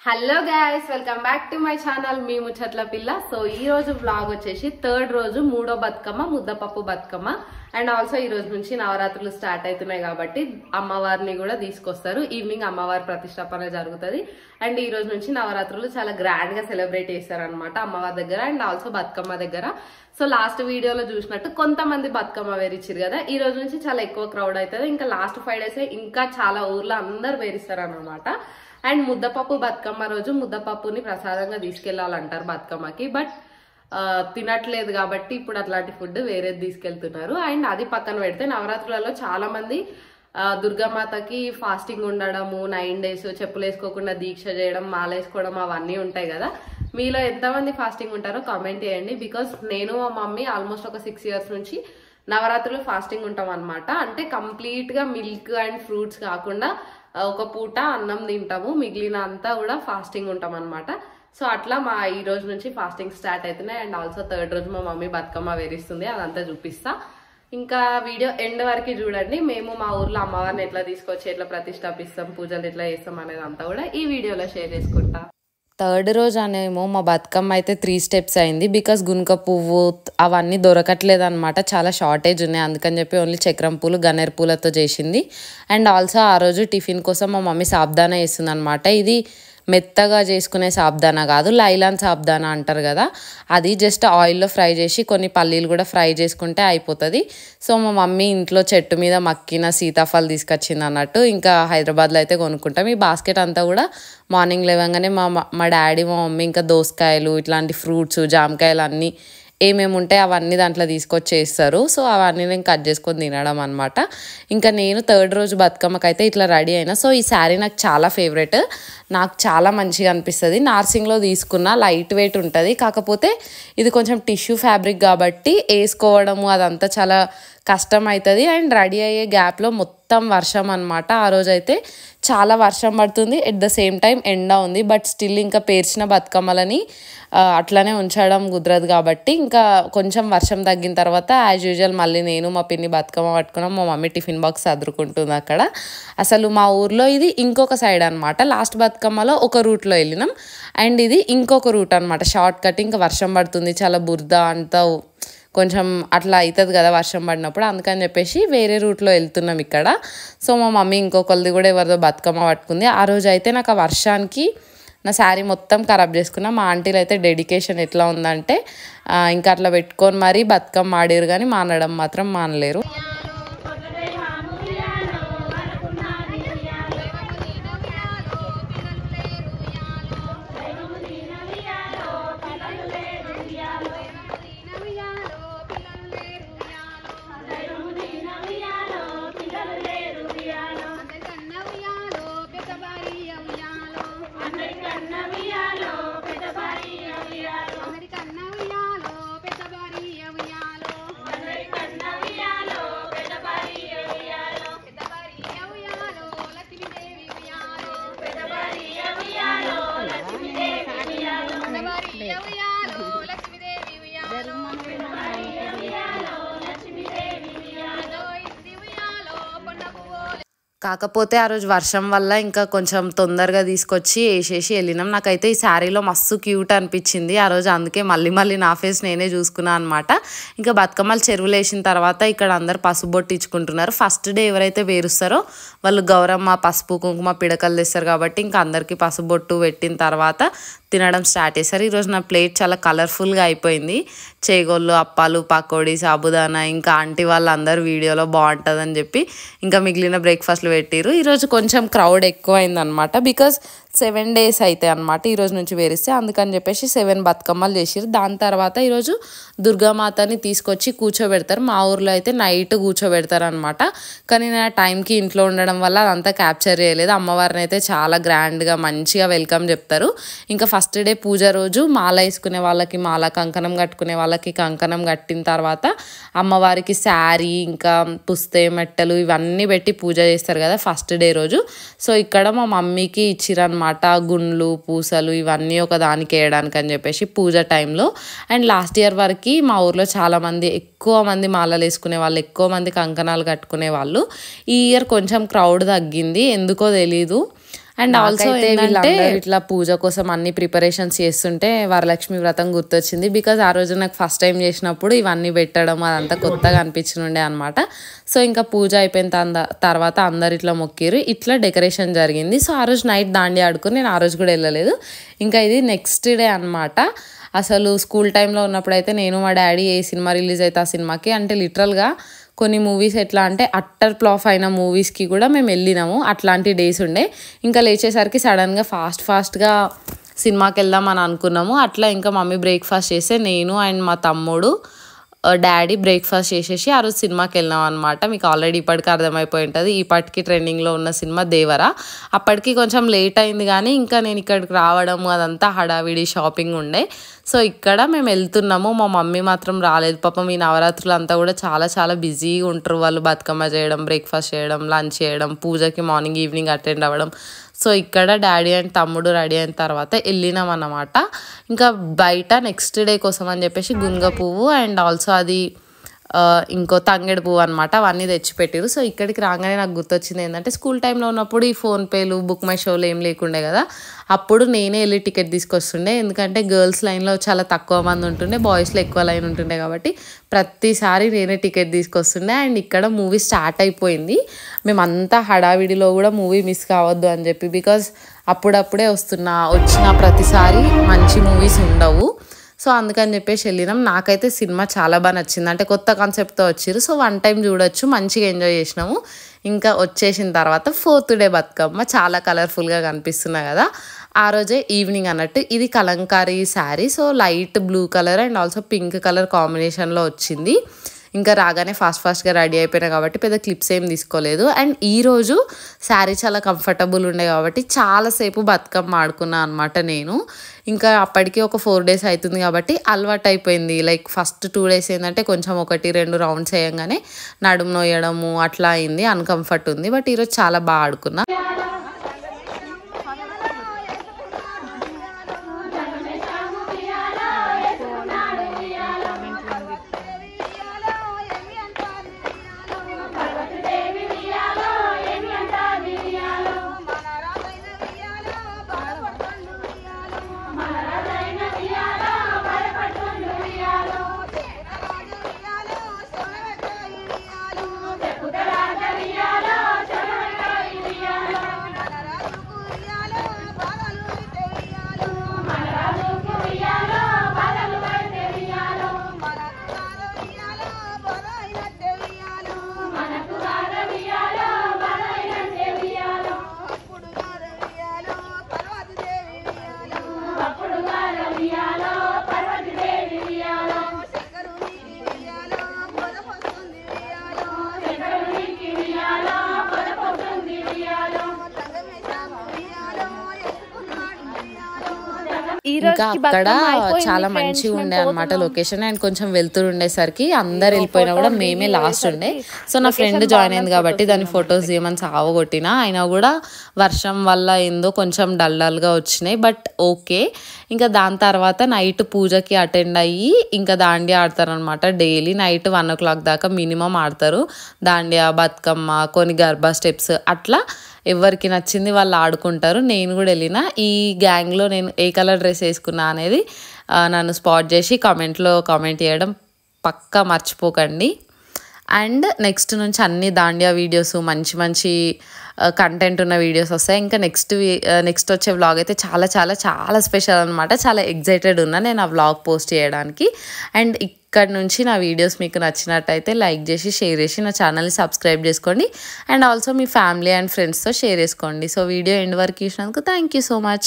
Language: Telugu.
Hello guys, welcome back to my channel మీ ముచ్చట్ల పిల్ల. సో ఈ రోజు వ్లాగ్ వచ్చేసి థర్డ్ రోజు మూడో బతుకమ్మ ముద్దపప్పు బతుకమ్మ. అండ్ ఆల్సో ఈ రోజు నుంచి నవరాత్రులు స్టార్ట్ అవుతున్నాయి కాబట్టి అమ్మవారిని కూడా తీసుకొస్తారు. ఈవినింగ్ అమ్మవారి ప్రతిష్టాపన జరుగుతుంది. అండ్ ఈ రోజు నుంచి నవరాత్రులు చాలా గ్రాండ్ గా సెలబ్రేట్ చేస్తారు అనమాట అమ్మవారి దగ్గర అండ్ ఆల్సో బతుకమ్మ దగ్గర. సో లాస్ట్ వీడియోలో చూసినట్టు కొంతమంది బతుకమ్మ వేరిచ్చారు కదా, ఈ రోజు నుంచి చాలా ఎక్కువ క్రౌడ్ అవుతుంది. ఇంకా లాస్ట్ 5 days ఇంకా చాలా ఊర్లో అందరు వేరిస్తారు అనమాట. అండ్ ముద్దపప్పు బతుకమ్మ రోజు ముద్దపప్పుని ప్రసాదంగా తీసుకెళ్లాలంటారు బతుకమ్మకి, బట్ తినట్లేదు కాబట్టి ఇప్పుడు అట్లాంటి ఫుడ్ వేరేది తీసుకెళ్తున్నారు. అండ్ అది పక్కన పెడితే నవరాత్రులలో చాలా మంది దుర్గామాతకి ఫాస్టింగ్ ఉండడము, 9 days చెప్పులు వేసుకోకుండా దీక్ష చేయడం, మాల వేసుకోవడం అవన్నీ ఉంటాయి కదా. మీలో ఎంతమంది ఫాస్టింగ్ ఉంటారో కామెంట్ చేయండి. బికాస్ నేను మా మమ్మీ ఆల్మోస్ట్ ఒక 6 years నుంచి నవరాత్రులు ఫాస్టింగ్ ఉంటాం అనమాట. అంటే కంప్లీట్ గా మిల్క్ అండ్ ఫ్రూట్స్ కాకుండా ఒక పూట అన్నం తింటాము, మిగిలిన అంతా కూడా ఫాస్టింగ్ ఉంటాం అనమాట. సో అట్లా మా ఈ రోజు నుంచి ఫాస్టింగ్ స్టార్ట్ అవుతున్నాయి. అండ్ ఆల్సో థర్డ్ రోజు మా మమ్మీ బతుకమ్మ వేరిస్తుంది, అదంతా చూపిస్తా. ఇంకా వీడియో ఎండ్ వరకు చూడండి. మేము మా ఊర్లో అమ్మవారిని ఎట్లా తీసుకొచ్చి ఎట్లా ప్రతిష్టాపిస్తాం, పూజలు ఎట్లా చేస్తాం అనేది అంతా కూడా ఈ వీడియోలో షేర్ చేసుకుంటా. థర్డ్ రోజు అనేమో మా బతుకమ్మ అయితే 3 steps అయింది. బికాస్ గునుక పువ్వు అవన్నీ దొరకట్లేదు అనమాట, చాలా షార్టేజ్ ఉన్నాయి. అందుకని చెప్పి ఓన్లీ చక్రం పూలు గన్నేరు పూలతో చేసింది. అండ్ ఆల్సో ఆ రోజు టిఫిన్ కోసం మా మమ్మీ సాబ్దానా వేస్తుంది అనమాట. ఇది మెత్తగా చేసుకునే సాబ్దానా కాదు, లైలాన్ సాబ్దానా అంటారు కదా, అది జస్ట్ ఆయిల్లో ఫ్రై చేసి కొన్ని పల్లీలు కూడా ఫ్రై చేసుకుంటే అయిపోతుంది. సో మా మమ్మీ ఇంట్లో చెట్టు మీద మక్కిన సీతాఫలం తీసుకొచ్చింది అన్నట్టు. ఇంకా హైదరాబాద్లో అయితే కొనుక్కుంటాం. ఈ బాస్కెట్ అంతా కూడా మార్నింగ్ లేవగానే మా డాడీ మా మమ్మీ ఇంకా దోసకాయలు ఇట్లాంటి ఫ్రూట్స్ జామకాయలు అన్నీ ఏమేమి ఉంటాయి అవన్నీ దాంట్లో తీసుకొచ్చేస్తారు. సో అవన్నీ నేను కట్ చేసుకొని తినడం అనమాట. ఇంకా నేను థర్డ్ రోజు బతుకమ్మకైతే ఇట్లా రెడీ అయినా. సో ఈ శారీ నాకు చాలా ఫేవరెట్, నాకు చాలా మంచిగా అనిపిస్తుంది. నార్సింగ్లో తీసుకున్న, లైట్ వెయిట్ ఉంటుంది. కాకపోతే ఇది కొంచెం టిష్యూ ఫ్యాబ్రిక్ కాబట్టి వేసుకోవడము అదంతా చాలా కష్టం అవుతుంది. అండ్ రెడీ అయ్యే గ్యాప్లో మొత్తం వర్షం అనమాట. ఆ రోజైతే చాలా వర్షం పడుతుంది, ఎట్ ద సేమ్ టైం ఎండ ఉంది. బట్ స్టిల్ ఇంకా పేర్చిన బతుకమ్మలని అట్లనే ఉంచడం కుదరదు కాబట్టి ఇంకా కొంచెం వర్షం తగ్గిన తర్వాత యాజ్ యూజువల్ మళ్ళీ నేను మా పిన్ని బతుకమ్మ పట్టుకున్నాం. మా మమ్మీ టిఫిన్ బాక్స్ సర్దుకుంటుంది అక్కడ. అసలు మా ఊర్లో ఇది ఇంకొక సైడ్ అనమాట. లాస్ట్ బతుకమ్మలో ఒక రూట్లో వెళ్ళినాం అండ్ ఇది ఇంకొక రూట్ అనమాట, షార్ట్ కట్. ఇంకా వర్షం పడుతుంది, చాలా బురద అంతా కొంచెం అట్లా అవుతుంది కదా వర్షం పడినప్పుడు, అందుకని చెప్పేసి వేరే రూట్లో వెళ్తున్నాం ఇక్కడ. సో మా మమ్మీ ఇంకొకరిది కూడా ఎవరిదో బతుకమ్మ పట్టుకుంది. ఆ రోజు అయితే నాకు ఆ వర్షానికి నా శారీ మొత్తం ఖరాబ్ చేసుకున్నా. మా ఆంటీలు అయితే డెడికేషన్ ఎట్లా ఉందంటే ఇంకా అట్లా పెట్టుకొని మరీ బతుకమ్మ ఆడారు, కానీ మానడం మాత్రం మానలేరు. కాకపోతే ఆ రోజు వర్షం వల్ల ఇంకా కొంచెం తొందరగా తీసుకొచ్చి వేసేసి వెళ్ళినాం. నాకైతే ఈ శారీలో మస్తు క్యూట్ అనిపించింది ఆ రోజు, అందుకే మళ్ళీ నా ఫేస్ నేనే చూసుకున్నాను అనమాట. ఇంకా బతుకమ్మలు చెరువులు వేసిన తర్వాత ఇక్కడ అందరు పసుపు బొట్టు ఇచ్చుకుంటున్నారు. ఫస్ట్ డే ఎవరైతే వేరుస్తారో వాళ్ళు గౌరమ్మ పసుపు కుంకుమ పిడకలు తెస్తారు కాబట్టి ఇంకా అందరికీ పసుపు బొట్టు పెట్టిన తర్వాత తినడం స్టార్ట్ చేస్తారు. ఈరోజు నా ప్లేట్ చాలా కలర్ఫుల్గా అయిపోయింది. చేగోళ్ళు, అప్పాలు, పకోడీ, సాబుదానా, ఇంకా ఆంటీ వాళ్ళు అందరూ వీడియోలో బాగుంటుందని చెప్పి ఇంకా మిగిలిన బ్రేక్ఫాస్ట్లు పెట్టిరు. ఈరోజు కొంచెం క్రౌడ్ ఎక్కువ అయిందనమాట. బికాస్ 7 days అయితే అనమాట ఈరోజు నుంచి వేరిస్తే, అందుకని చెప్పేసి 7 బతుకమ్మలు చేసిరు. దాని తర్వాత ఈరోజు దుర్గామాతని తీసుకొచ్చి కూర్చోబెడతారు. మా ఊర్లో అయితే నైట్ కూర్చోబెడతారు అనమాట. కానీ నేను ఆ టైంకి ఇంట్లో ఉండడం వల్ల అదంతా క్యాప్చర్ చేయలేదు. అమ్మవారిని అయితే చాలా గ్రాండ్గా మంచిగా వెల్కమ్ చెప్తారు. ఇంకా ఫస్ట్ డే పూజ రోజు మాల వేసుకునే వాళ్ళకి మాల, కంకణం కట్టుకునే వాళ్ళకి కంకణం కట్టిన తర్వాత అమ్మవారికి శారీ ఇంకా పుస్తే మెట్టలు ఇవన్నీ పెట్టి పూజ చేస్తారు కదా ఫస్ట్ డే రోజు. సో ఇక్కడ మా మమ్మీకి ఇచ్చిరన్నమాట గుండ్లు, పూసలు ఇవన్నీ ఒక దానికి వేయడానికి అని చెప్పేసి పూజ టైంలో. అండ్ లాస్ట్ ఇయర్ వరకు మా ఊర్లో చాలామంది ఎక్కువ మంది మాలలు వేసుకునే వాళ్ళు, ఎక్కువ మంది కంకణాలు కట్టుకునే వాళ్ళు. ఈ ఇయర్ కొంచెం క్రౌడ్ తగ్గింది, ఎందుకో తెలీదు. అండ్ ఆల్సో ఏంటంటే ఇట్లా పూజ కోసం అన్ని ప్రిపరేషన్స్ చేస్తుంటే వరలక్ష్మి వ్రతం గుర్తొచ్చింది. బికాజ్ ఆ రోజు నాకు ఫస్ట్ టైం చేసినప్పుడు ఇవన్నీ పెట్టడం అదంతా కొత్తగా అనిపించుండే అనమాట. సో ఇంకా పూజ అయిపోయిన తర్వాత అందరు ఇట్లా మొక్కిరు, ఇట్లా డెకరేషన్ జరిగింది. సో ఆ రోజు నైట్ దాండియా ఆడుకుని నేను ఆ రోజు కూడా వెళ్ళలేదు. ఇంకా ఇది నెక్స్ట్ డే అనమాట. అసలు స్కూల్ టైంలో ఉన్నప్పుడు అయితే నేను మా డాడీ ఏ సినిమా రిలీజ్ అయితే ఆ సినిమాకి, అంటే లిటరల్గా కొన్ని మూవీస్ ఎట్లా అంటే అట్టర్ ఫ్లాప్ అయిన మూవీస్కి కూడా మేము వెళ్ళినాము. అట్లాంటి డేస్ ఉండే. ఇంకా లేచేసరికి సడన్గా ఫాస్ట్గా సినిమాకి వెళ్దాం అని అనుకున్నాము. అట్లా ఇంకా మమ్మీ బ్రేక్ఫాస్ట్ చేస్తే నేను అండ్ మా తమ్ముడు డాడీ బ్రేక్ఫాస్ట్ చేసేసి ఆ రోజు సినిమాకి వెళ్ళినాం అనమాట. మీకు ఆల్రెడీ ఇప్పటికీ అర్థమైపోయి ఉంటుంది, ఇప్పటికీ ట్రెండింగ్లో ఉన్న సినిమా దేవరా. అప్పటికి కొంచెం లేట్ అయింది కానీ ఇంకా నేను ఇక్కడికి రావడం అదంతా హడావిడి షాపింగ్ ఉండే. సో ఇక్కడ మేము వెళ్తున్నాము. మా మమ్మీ మాత్రం రాలేదు పాపం. ఈ నవరాత్రులు అంతా కూడా చాలా బిజీగా ఉంటారు వాళ్ళు. బతుకమ్మ చేయడం, బ్రేక్ఫాస్ట్ చేయడం, లంచ్ చేయడం, పూజకి మార్నింగ్ ఈవినింగ్ అటెండ్ అవ్వడం. సో ఇక్కడ డాడీ అండ్ తమ్ముడు రెడీ అయిన తర్వాత వెళ్ళినాం అన్నమాట. ఇంకా బయట నెక్స్ట్ డే కోసం అని చెప్పేసి గునుగ పువ్వు అండ్ ఆల్సో అది ఇంకో తంగేడు పువ్వు అనమాట, అవన్నీ తెచ్చిపెట్టారు. సో ఇక్కడికి రాగానే నాకు గుర్తొచ్చింది ఏంటంటే స్కూల్ టైంలో ఉన్నప్పుడు ఈ ఫోన్పేలు, బుక్ మై షోలు ఏం లేకుండే కదా. అప్పుడు నేనే వెళ్ళి టికెట్ తీసుకొస్తుండే. ఎందుకంటే గర్ల్స్ లైన్లో చాలా తక్కువ మంది ఉంటుండే, బాయ్స్లో ఎక్కువ లైన్ ఉంటుండే కాబట్టి ప్రతిసారి నేనే టికెట్ తీసుకొస్తుండే. అండ్ ఇక్కడ మూవీ స్టార్ట్ అయిపోయింది. మేమంతా హడావిడిలో కూడా మూవీ మిస్ కావద్దు అని చెప్పి, బికాజ్ అప్పుడప్పుడే వచ్చిన ప్రతిసారి మంచి మూవీస్ ఉండవు. సో అందుకని చెప్పేసి వెళ్ళినాం. నాకైతే సినిమా చాలా బాగా నచ్చింది. అంటే కొత్త కాన్సెప్ట్తో వచ్చారు. సో వన్ టైం చూడొచ్చు, మంచిగా ఎంజాయ్ చేసినాము. ఇంకా వచ్చేసిన తర్వాత 4th డే బతుకమ్మ చాలా కలర్ఫుల్గా కనిపిస్తున్నాయి కదా. ఆ రోజే ఈవినింగ్ అన్నట్టు ఇది Kalamkari sari. So light blue colour and also pink colour కాంబినేషన్లో వచ్చింది. ఇంకా రాగానే ఫాస్ట్గా రెడీ అయిపోయినా కాబట్టి పెద్ద క్లిప్స్ ఏం తీసుకోలేదు. అండ్ ఈరోజు శారీ చాలా కంఫర్టబుల్ ఉండే కాబట్టి చాలాసేపు బతుకమ్మ ఆడుకున్నా అనమాట నేను. ఇంకా అప్పటికి ఒక 4 days అవుతుంది కాబట్టి అలవాటు అయిపోయింది. లైక్ ఫస్ట్ 2 days ఏంటంటే కొంచెం 1-2 రౌండ్స్ వేయంగానే నడుము నొయ్యడము అట్లా అయింది, అన్కంఫర్ట్ ఉంది. బట్ ఈరోజు చాలా బాగా ఆడుకున్నా. ఇంకా అక్కడ చాలా మంచిగా ఉండే అనమాట లొకేషన్. అండ్ కొంచెం వెళ్తురు ఉండేసరికి అందరు వెళ్ళిపోయినా కూడా మేమే లాస్ట్ ఉండే. సో నా ఫ్రెండ్ జాయిన్ అయింది కాబట్టి దాని ఫొటోస్ ఏమని సావగొట్టినా, అయినా కూడా వర్షం వల్ల ఏందో కొంచెం డల్గా వచ్చినాయి. But okay. ఇంకా దాని తర్వాత నైట్ పూజకి అటెండ్ అయ్యి ఇంకా దాండియా ఆడతారనమాట. డైలీ నైట్ 1 o'clock దాకా మినిమం ఆడతారు దాండియా, బతుకమ్మ, కొన్ని గర్భా స్టెప్స్ అట్లా ఎవరికి నచ్చింది వాళ్ళు ఆడుకుంటారు. నేను కూడా వెళ్ళిన. ఈ గ్యాంగ్లో నేను ఏ కలర్ డ్రెస్ వేసుకున్నా అనేది నన్ను స్పాట్ చేసి కామెంట్లో కామెంట్ చేయడం పక్కా మర్చిపోకండి. అండ్ నెక్స్ట్ నుంచి అన్ని దాండియా వీడియోస్, మంచి కంటెంట్ ఉన్న వీడియోస్ వస్తాయి. ఇంకా నెక్స్ట్ వచ్చే వ్లాగ్ అయితే చాలా స్పెషల్ అనమాట. చాలా ఎగ్జైటెడ్ ఉన్నా నేను ఆ వ్లాగ్ పోస్ట్ చేయడానికి. అండ్ ఇక్కడ నుంచి నా వీడియోస్ మీకు నచ్చినట్టయితే లైక్ చేసి, షేర్ చేసి నా ఛానల్ని సబ్స్క్రైబ్ చేసుకోండి. And also me family and ఫ్రెండ్స్తో షేర్ చేసుకోండి. సో వీడియో ఎండ్ వరకు చూసినందుకు థ్యాంక్ యూ సో మచ్.